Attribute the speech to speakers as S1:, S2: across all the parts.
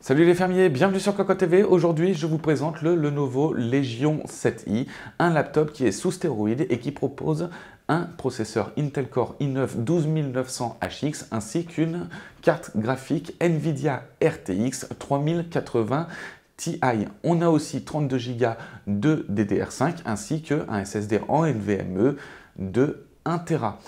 S1: Salut les fermiers, bienvenue sur Cocotte TV. Aujourd'hui, je vous présente le Lenovo Legion 7i, un laptop qui est sous stéroïdes et qui propose un processeur Intel Core i9 12900HX ainsi qu'une carte graphique Nvidia RTX 3080 Ti. On a aussi 32 Go de DDR5 ainsi qu'un SSD en NVMe de 1 Tera.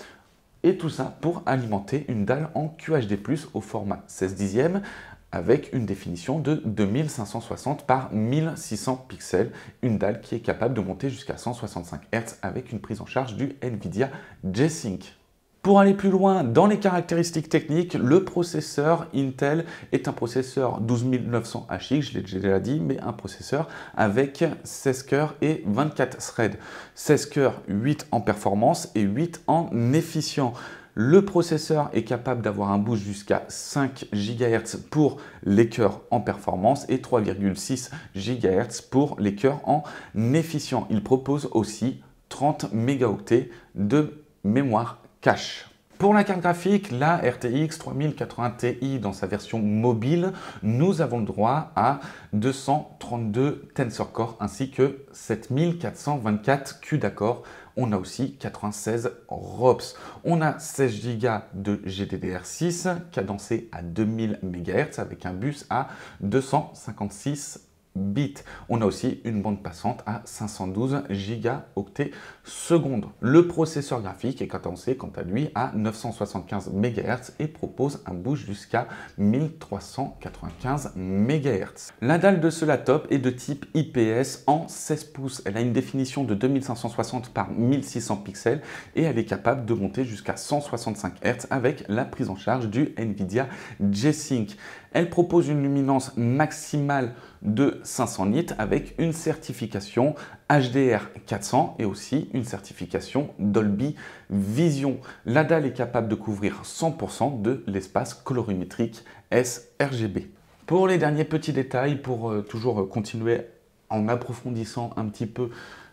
S1: Et tout ça pour alimenter une dalle en QHD+, au format 16 dixièmes, avec une définition de 2560 par 1600 pixels, une dalle qui est capable de monter jusqu'à 165 Hz avec une prise en charge du Nvidia G-Sync. Pour aller plus loin dans les caractéristiques techniques, le processeur Intel est un processeur 12900HX, je l'ai déjà dit, mais un processeur avec 16 cœurs et 24 threads. 16 cœurs, 8 en performance et 8 en efficient. Le processeur est capable d'avoir un boost jusqu'à 5 GHz pour les cœurs en performance et 3,6 GHz pour les cœurs en efficient. Il propose aussi 30 mégaoctets de mémoire cache. Pour la carte graphique, la RTX 3080 Ti dans sa version mobile, nous avons le droit à 232 Tensor Core ainsi que 7424 CUDA Core. On a aussi 96 ROPS. On a 16 Go de GDDR6 cadencé à 2000 MHz avec un bus à 256 bits. On a aussi une bande passante à 512 gigaoctets secondes. Le processeur graphique est cadencé quant à lui à 975 MHz et propose un boost jusqu'à 1395 MHz. La dalle de ce laptop est de type IPS en 16 pouces. Elle a une définition de 2560 par 1600 pixels et elle est capable de monter jusqu'à 165 Hz avec la prise en charge du Nvidia G-Sync. Elle propose une luminance maximale de 500 nits avec une certification HDR 400 et aussi une certification Dolby Vision. La dalle est capable de couvrir 100% de l'espace colorimétrique sRGB. Pour les derniers petits détails, pour toujours continuer en approfondissant un petit peu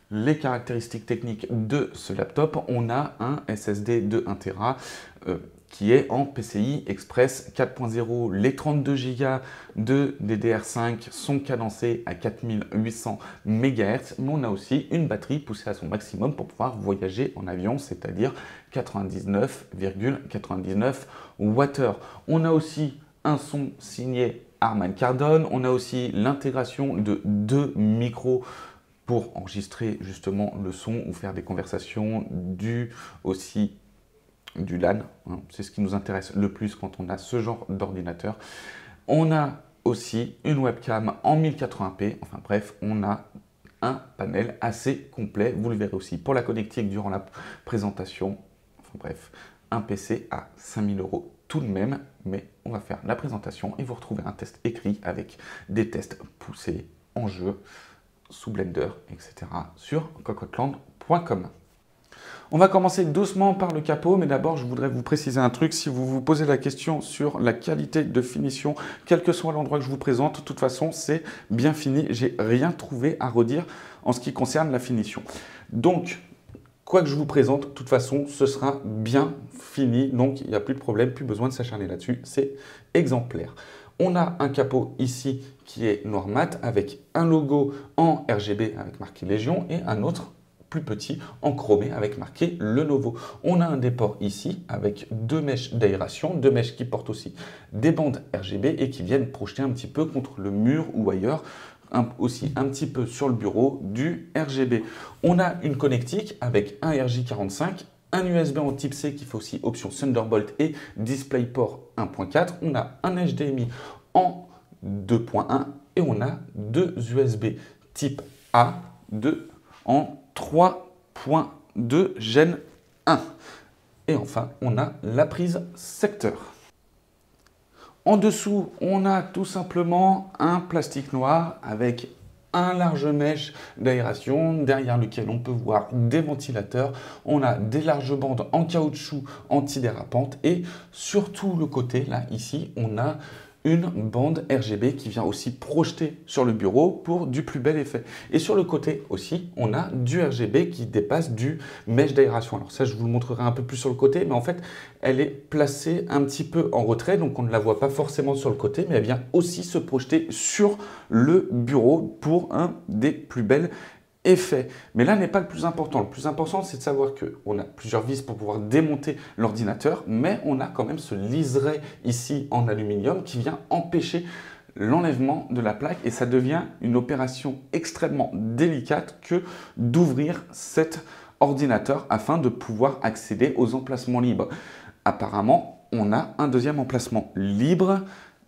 S1: les caractéristiques techniques de ce laptop, on a un SSD de 1 Tera qui est en PCI Express 4.0. Les 32 Go de DDR5 sont cadencés à 4800 MHz, mais on a aussi une batterie poussée à son maximum pour pouvoir voyager en avion, c'est-à-dire 99,99 Wh. On a aussi un son signé Harman Kardon, on a aussi l'intégration de 2 micros pour enregistrer justement le son ou faire des conversations, aussi du LAN, hein, c'est ce qui nous intéresse le plus quand on a ce genre d'ordinateur. On a aussi une webcam en 1080p, enfin bref, on a un panel assez complet, vous le verrez aussi pour la connectique durant la présentation, enfin bref, un PC à 5000 € tout de même, mais on va faire la présentation et vous retrouvez un test écrit avec des tests poussés en jeu, sous Blender, etc. sur cocoteland.com. On va commencer doucement par le capot, mais d'abord je voudrais vous préciser un truc. Si vous vous posez la question sur la qualité de finition, quel que soit l'endroit que je vous présente, de toute façon c'est bien fini. J'ai rien trouvé à redire en ce qui concerne la finition. Donc, quoi que je vous présente, de toute façon ce sera bien fini. Donc il n'y a plus de problème, plus besoin de s'acharner là-dessus. C'est exemplaire. On a un capot ici qui est noir mat avec un logo en RGB avec marqué Légion et un autre plus petit en chromé avec marqué Lenovo. On a un des ports ici avec 2 mèches d'aération, 2 mèches qui portent aussi des bandes RGB et qui viennent projeter un petit peu contre le mur ou ailleurs, aussi un petit peu sur le bureau du RGB. On a une connectique avec un RJ45, un USB en type C qui fait aussi option Thunderbolt et DisplayPort 1.4. On a un HDMI en 2.1 et on a 2 USB type A en 3.2 Gen 1. Et enfin, on a la prise secteur. En dessous, on a tout simplement un plastique noir avec un large mèche d'aération derrière lequel on peut voir des ventilateurs. On a des larges bandes en caoutchouc antidérapante et sur tout le côté, là, ici, on a une bande RGB qui vient aussi projeter sur le bureau pour du plus bel effet. Et sur le côté aussi, on a du RGB qui dépasse du mèche d'aération. Alors ça, je vous le montrerai un peu plus sur le côté, mais en fait, elle est placée un petit peu en retrait, donc on ne la voit pas forcément sur le côté, mais elle vient aussi se projeter sur le bureau pour un des plus belles effet. Mais là n'est pas le plus important. Le plus important, c'est de savoir qu'on a plusieurs vis pour pouvoir démonter l'ordinateur, mais on a quand même ce liseré ici en aluminium qui vient empêcher l'enlèvement de la plaque et ça devient une opération extrêmement délicate que d'ouvrir cet ordinateur afin de pouvoir accéder aux emplacements libres. Apparemment, on a un deuxième emplacement libre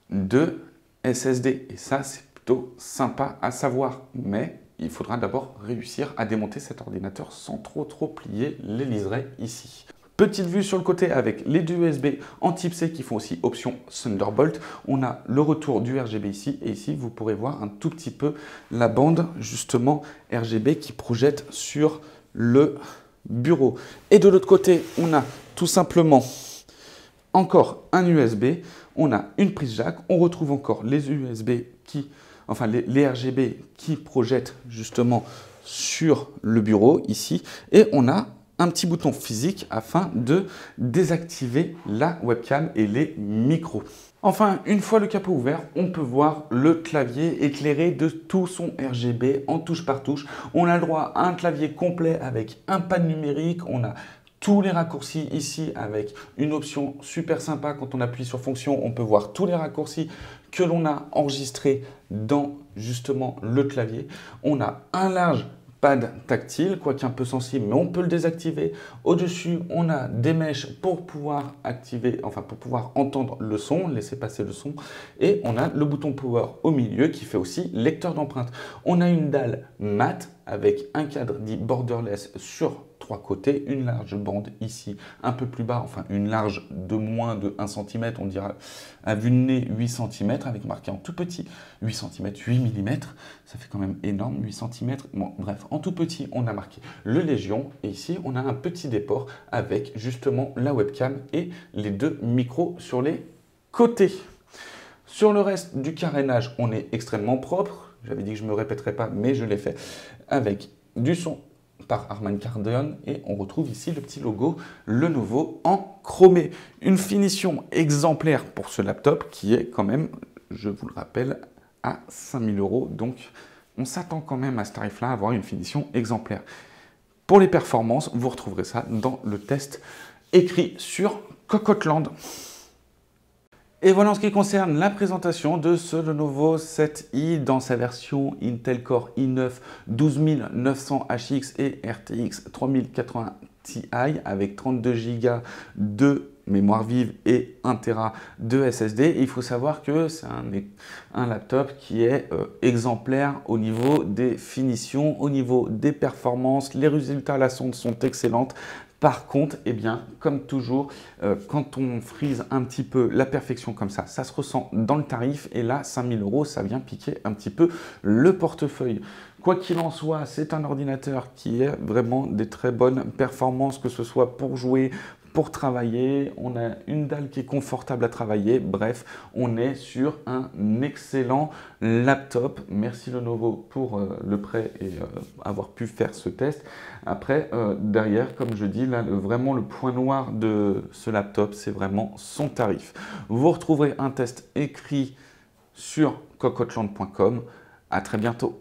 S1: de SSD et ça, c'est plutôt sympa à savoir, mais il faudra d'abord réussir à démonter cet ordinateur sans trop plier les liserés ici. Petite vue sur le côté avec les deux USB en type C qui font aussi option Thunderbolt. On a le retour du RGB ici et ici vous pourrez voir un tout petit peu la bande justement RGB qui projette sur le bureau. Et de l'autre côté, on a tout simplement encore un USB, on a une prise jack, on retrouve encore les USB les RGB qui projettent justement sur le bureau ici et on a un petit bouton physique afin de désactiver la webcam et les micros. Enfin, une fois le capot ouvert, on peut voir le clavier éclairé de tout son RGB en touche par touche. On a le droit à un clavier complet avec un pad numérique, on a tous les raccourcis ici avec une option super sympa. Quand on appuie sur fonction, on peut voir tous les raccourcis que l'on a enregistrés dans justement le clavier. On a un large pad tactile, quoique un peu sensible, mais on peut le désactiver. Au-dessus, on a des mèches pour pouvoir activer, pour pouvoir entendre le son, laisser passer le son. Et on a le bouton power au milieu qui fait aussi lecteur d'empreintes. On a une dalle mat avec un cadre dit borderless sur 3 côtés, une large bande ici un peu plus bas, une large de moins de 1 cm, on dira à vue de nez 8 cm avec marqué en tout petit 8 cm, 8 mm, ça fait quand même énorme 8 cm. Bon, bref, en tout petit on a marqué le Légion et ici on a un petit déport avec justement la webcam et les deux micros sur les côtés. Sur le reste du carénage, on est extrêmement propre. J'avais dit que je ne me répéterais pas, mais je l'ai fait avec du son par Harman Kardon et on retrouve ici le petit logo Lenovo en chromé. Une finition exemplaire pour ce laptop qui est quand même, je vous le rappelle, à 5000 €. Donc on s'attend quand même à ce tarif-là à avoir une finition exemplaire. Pour les performances, vous retrouverez ça dans le test écrit sur Cocottland. Et voilà en ce qui concerne la présentation de ce Lenovo 7i dans sa version Intel Core i9 12900HX et RTX 3080 Ti avec 32 Go de mémoire vive et 1 Tera de SSD. Et il faut savoir que c'est un laptop qui est exemplaire au niveau des finitions, au niveau des performances. Les résultats à la sonde sont excellents. Par contre, eh bien, comme toujours, quand on frise un petit peu la perfection comme ça se ressent dans le tarif. Et là, 5000 €, ça vient piquer un petit peu le portefeuille. Quoi qu'il en soit, c'est un ordinateur qui a vraiment des très bonnes performances, que ce soit pour jouer, pour travailler. On a une dalle qui est confortable à travailler. Bref, on est sur un excellent laptop. Merci Lenovo pour le prêt et avoir pu faire ce test. Après, derrière, comme je dis, là, vraiment le point noir de ce laptop, c'est vraiment son tarif. Vous retrouverez un test écrit sur cocottland.com. À très bientôt.